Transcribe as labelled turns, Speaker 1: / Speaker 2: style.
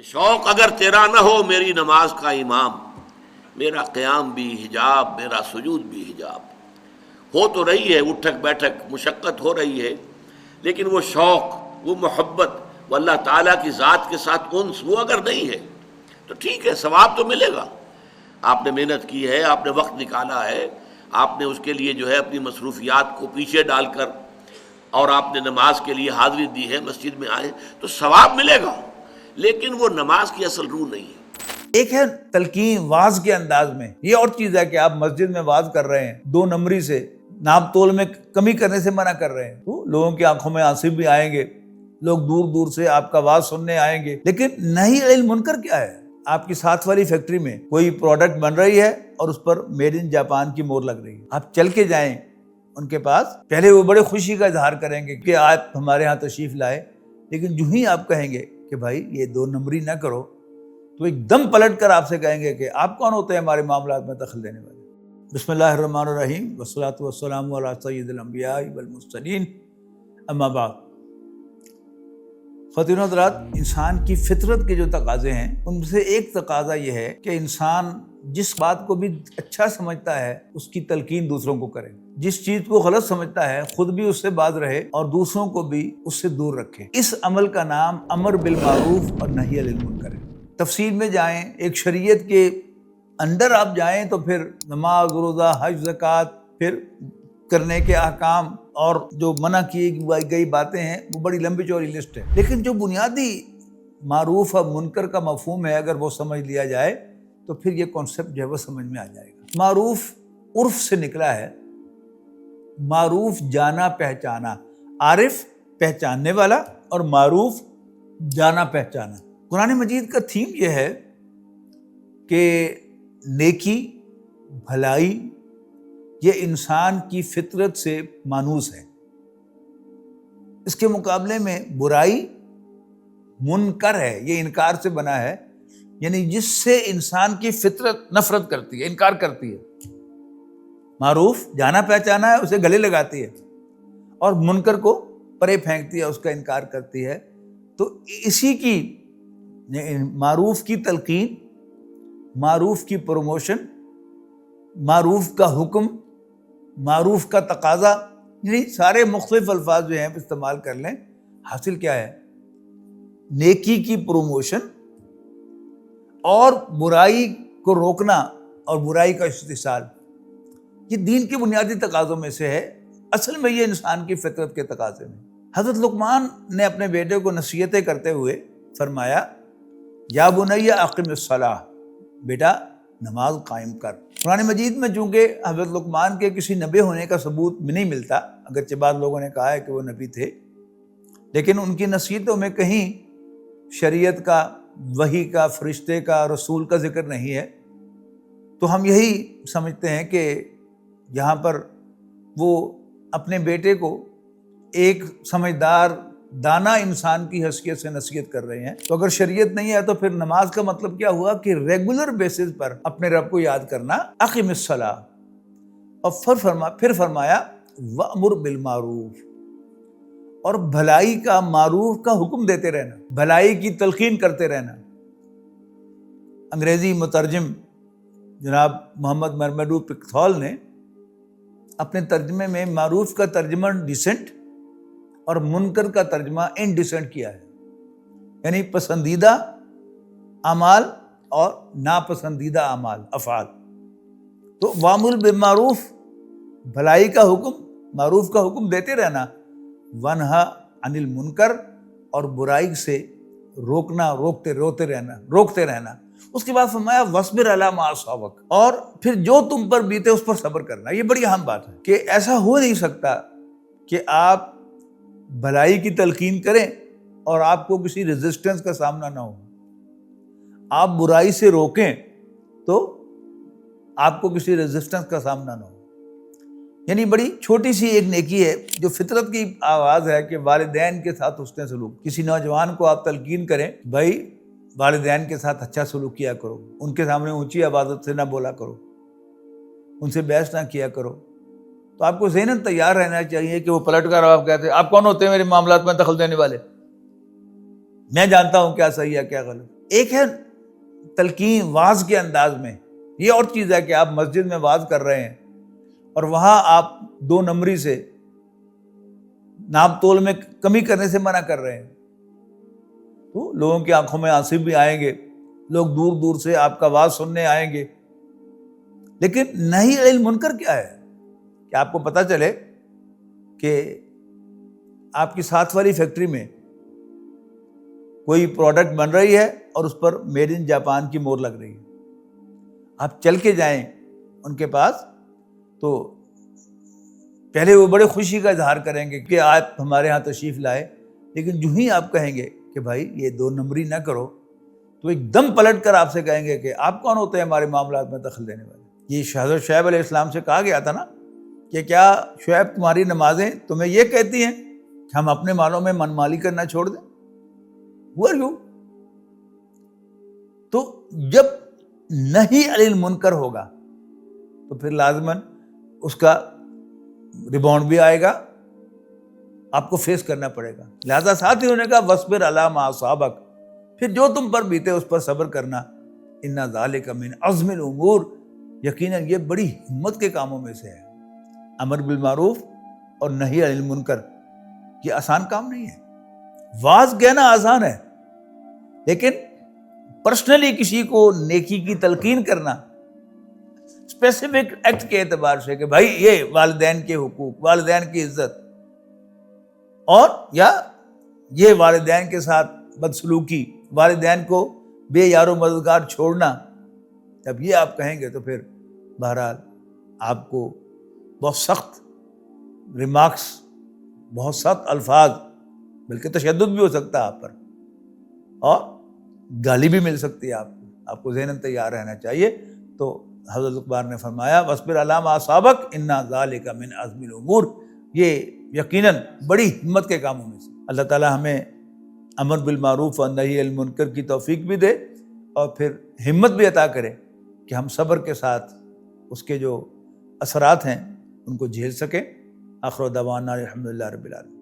Speaker 1: شوق اگر تیرا نہ ہو میری نماز کا امام، میرا قیام بھی حجاب، میرا سجود بھی حجاب۔ ہو تو رہی ہے اٹھک بیٹھک، مشقت ہو رہی ہے، لیکن وہ شوق، وہ محبت، وہ اللہ تعالیٰ کی ذات کے ساتھ انس، وہ اگر نہیں ہے تو ٹھیک ہے، ثواب تو ملے گا۔ آپ نے محنت کی ہے، آپ نے وقت نکالا ہے، آپ نے اس کے لیے جو ہے اپنی مصروفیات کو پیچھے ڈال کر اور آپ نے نماز کے لیے حاضری دی ہے، مسجد میں آئے تو ثواب ملے گا، لیکن وہ نماز کی اصل روح نہیں ہے۔
Speaker 2: ایک ہے تلقین واعظ کے انداز میں، یہ اور چیز ہے کہ آپ مسجد میں واعظ کر رہے ہیں، 2 نمبری سے ناپ تول میں کمی کرنے سے منع کر رہے ہیں، تو لوگوں کی آنکھوں میں آنسو بھی آئیں گے، لوگ دور دور سے آپ کا واعظ سننے آئیں گے، لیکن نہی عن المنکر کیا ہے؟ آپ کی ساتھ والی فیکٹری میں کوئی پروڈکٹ بن رہی ہے اور اس پر میڈ ان جاپان کی مور لگ رہی ہے، آپ چل کے جائیں ان کے پاس، پہلے وہ بڑے خوشی کا اظہار کریں گے کہ آپ ہمارے ہاں تشریف لائے، لیکن جو ہی آپ کہیں گے کہ بھائی یہ 2 نمبری نہ کرو، تو ایک دم پلٹ کر آپ سے کہیں گے کہ آپ کون ہوتے ہیں ہمارے معاملات میں دخل دینے والے۔ بسم اللہ الرحمن الرحیم، والصلاۃ والسلام علی سید الانبیاء والمرسلین، اما بعد۔ خواتین و حضرات، انسان کی فطرت کے جو تقاضے ہیں ان سے ایک تقاضا یہ ہے کہ انسان جس بات کو بھی اچھا سمجھتا ہے اس کی تلقین دوسروں کو کرے، جس چیز کو غلط سمجھتا ہے خود بھی اس سے باز رہے اور دوسروں کو بھی اس سے دور رکھے۔ اس عمل کا نام امر بالمعروف اور نہی عن المنکر ہے۔ تفصیل میں جائیں، ایک شریعت کے اندر آپ جائیں تو پھر نماز، روزہ، حج، زکوٰۃ، پھر کرنے کے احکام اور جو منع کی گئی باتیں ہیں، وہ بڑی لمبی چوڑی لسٹ ہے، لیکن جو بنیادی معروف اور منکر کا مفہوم ہے اگر وہ سمجھ لیا جائے تو پھر یہ کانسیپٹ جو ہے وہ سمجھ میں آ جائے گا۔ معروف عرف سے نکلا ہے، معروف جانا پہچانا، عارف پہچاننے والا اور معروف جانا پہچانا۔ قرآن مجید کا تھیم یہ ہے کہ نیکی، بھلائی یہ انسان کی فطرت سے مانوس ہے، اس کے مقابلے میں برائی منکر ہے، یہ انکار سے بنا ہے، یعنی جس سے انسان کی فطرت نفرت کرتی ہے، انکار کرتی ہے۔ معروف جانا پہچانا ہے، اسے گلے لگاتی ہے، اور منکر کو پرے پھینکتی ہے، اس کا انکار کرتی ہے۔ تو اسی کی معروف کی تلقین، معروف کی پروموشن، معروف کا حکم، معروف کا تقاضا، یعنی سارے مختلف الفاظ جو ہیں استعمال کر لیں، حاصل کیا ہے؟ نیکی کی پروموشن اور برائی کو روکنا اور برائی کا استحصال۔ یہ دین کے بنیادی تقاضوں میں سے ہے، اصل میں یہ انسان کی فطرت کے تقاضے میں۔ حضرت لقمان نے اپنے بیٹے کو نصیحتیں کرتے ہوئے فرمایا، یا بنی اقم الصلاۃ، بیٹا نماز قائم کر۔ قرآن مجید میں چونکہ حضرت لقمان کے کسی نبی ہونے کا ثبوت نہیں ملتا، اگرچہ بعض لوگوں نے کہا ہے کہ وہ نبی تھے، لیکن ان کی نصیحتوں میں کہیں شریعت کا، وحی کا، فرشتے کا، رسول کا ذکر نہیں ہے، تو ہم یہی سمجھتے ہیں کہ یہاں پر وہ اپنے بیٹے کو ایک سمجھدار دانا انسان کی حیثیت سے نصیحت کر رہے ہیں۔ تو اگر شریعت نہیں ہے تو پھر نماز کا مطلب کیا ہوا کہ ریگولر بیسس پر اپنے رب کو یاد کرنا، اقم الصلاۃ، اور پھر فرمایا وامر بالمعروف، اور بھلائی کا، معروف کا حکم دیتے رہنا، بھلائی کی تلقین کرتے رہنا۔ انگریزی مترجم جناب محمد مرمیڈو پکتھول نے اپنے ترجمے میں معروف کا ترجمہ ڈیسنٹ اور منکر کا ترجمہ انڈیسنٹ کیا ہے، یعنی پسندیدہ اعمال اور ناپسندیدہ اعمال، افعال۔ تو وامر بالمعروف، بھلائی کا حکم، معروف کا حکم دیتے رہنا، ونہا عن المنکر، اور برائی سے روکنا، روکتے رہنا۔ اس کے بعد فرمایا وَاصْبِرْ عَلَىٰ مَا أَصَابَكَ، اور پھر جو تم پر بیتے اس پر صبر کرنا۔ یہ بڑی اہم بات ہے کہ ایسا ہو نہیں سکتا کہ آپ بھلائی کی تلقین کریں اور آپ کو کسی ریزسٹنس کا سامنا نہ ہو، آپ برائی سے روکیں تو آپ کو کسی ریزسٹنس کا سامنا نہ ہو۔ یعنی بڑی چھوٹی سی ایک نیکی ہے جو فطرت کی آواز ہے کہ والدین کے ساتھ حسن سلوک۔ کسی نوجوان کو آپ تلقین کریں، بھائی والدین کے ساتھ اچھا سلوک کیا کرو، ان کے سامنے اونچی عبادت سے نہ بولا کرو، ان سے بحث نہ کیا کرو، تو آپ کو ذہناً تیار رہنا چاہیے کہ وہ پلٹ کر آپ کہتے ہیں آپ کون ہوتے ہیں میرے معاملات میں دخل دینے والے، میں جانتا ہوں کیا صحیح ہے کیا غلط۔ ایک ہے تلقین واعظ کے انداز میں، یہ اور چیز ہے کہ آپ مسجد میں واعظ کر رہے ہیں اور وہاں آپ 2 نمبری سے ناپ تول میں کمی کرنے سے منع کر رہے ہیں، تو لوگوں کی آنکھوں میں آنسو بھی آئیں گے، لوگ دور دور سے آپ کا واعظ سننے آئیں گے۔ لیکن نہی عن المنکر کیا ہے کہ آپ کو پتہ چلے کہ آپ کی ساتھ والی فیکٹری میں کوئی پروڈکٹ بن رہی ہے اور اس پر میڈ ان جاپان کی مہر لگ رہی ہے، آپ چل کے جائیں ان کے پاس تو پہلے وہ بڑے خوشی کا اظہار کریں گے کہ آپ ہمارے ہاں تشریف لائے، لیکن جو ہی آپ کہیں گے کہ بھائی یہ 2 نمبری نہ کرو تو ایک دم پلٹ کر آپ سے کہیں گے کہ آپ کون ہوتے ہیں ہمارے معاملات میں دخل دینے والے۔ یہ حضرت شعیب علیہ السلام سے کہا گیا تھا نا کہ کیا شعیب تمہاری نمازیں تمہیں یہ کہتی ہیں کہ ہم اپنے مالوں میں من مالی کرنا چھوڑ دیں؟ Who are you؟ تو جب نہی عن المنکر ہوگا تو پھر لازماً اس کا ریباؤنڈ بھی آئے گا، آپ کو فیس کرنا پڑے گا۔ لہذا ساتھ ہی انہوں نے کہا وَاصْبِرْ عَلَىٰ مَا أَصَابَكَ، پھر جو تم پر بیتے اس پر صبر کرنا، إِنَّ ذَلِكَ مِنْ عَزْمِ الْأُمُورِ، یقیناً یہ بڑی ہمت کے کاموں میں سے ہے۔ امر بالمعروف اور نہی عن المنکر یہ آسان کام نہیں ہے۔ واعظ کہنا آسان ہے، لیکن پرسنلی کسی کو نیکی کی تلقین کرنا اسپیسیفک ایکٹ کے اعتبار سے کہ بھائی یہ والدین کے حقوق، والدین کی عزت، اور یا یہ والدین کے ساتھ بدسلوکی، والدین کو بے یار و مددگار چھوڑنا، جب یہ آپ کہیں گے تو پھر بہرحال آپ کو بہت سخت ریمارکس، بہت سخت الفاظ، بلکہ تشدد بھی ہو سکتا ہے آپ پر اور گالی بھی مل سکتی ہے آپ کو ذہناً تیار رہنا چاہیے۔ تو حضرت لقمان نے فرمایا وَاصْبِرْ عَلَىٰ مَا أَصَابَكَ إِنَّ ذَلِكَ مِنْ عَزْمِ الْأُمُورِ، یہ یقیناً بڑی ہمت کے کاموں میں سے۔ اللہ تعالیٰ ہمیں امر بالمعروف اور نہی عن المنکر کی توفیق بھی دے اور پھر ہمت بھی عطا کرے کہ ہم صبر کے ساتھ اس کے جو اثرات ہیں ان کو جھیل سکیں۔ آخر دعوانا الحمدللہ رب العالمین۔